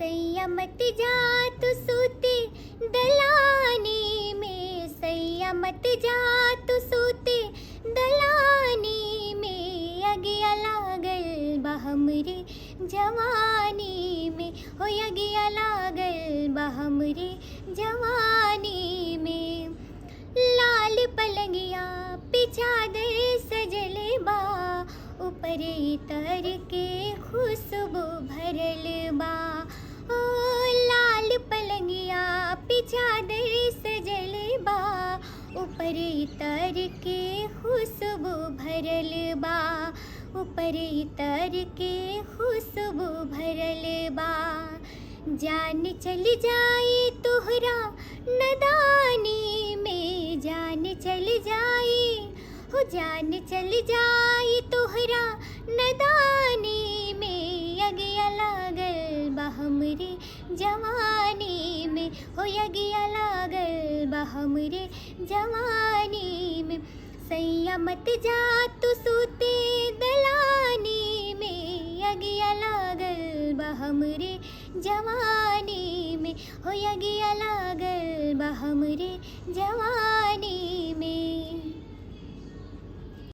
सैया मत जा तू सूते दलानी में, सैया मत जा तू सूते दलानी में। अगिया लागल बा हमरे जवानी में, हो अगिया लागल बा हमरे जवानी में। लाल पलंगिया पे चादर सजले बा, ऊपर इतर के खुशबू भरल बा। ओ लाल पलंगिया पे चादर सजले बा, ऊपर इतर के खुशबू भरल बा, ऊपर इतर के खुशबू भरल बा। जान चल जाए तोहरा नदानी में, जान चल जाए हो जान चल जाए तोहरा नदानी में। अगिया लागल बा हमरे जवानी में, हो अगिया लागल बा हमरे जवानी में। सैया मत जा तू सूते दलानी में, अगिया लागल बा हमरे जवानी में, हो अगिया लागल बा हमरे जवानी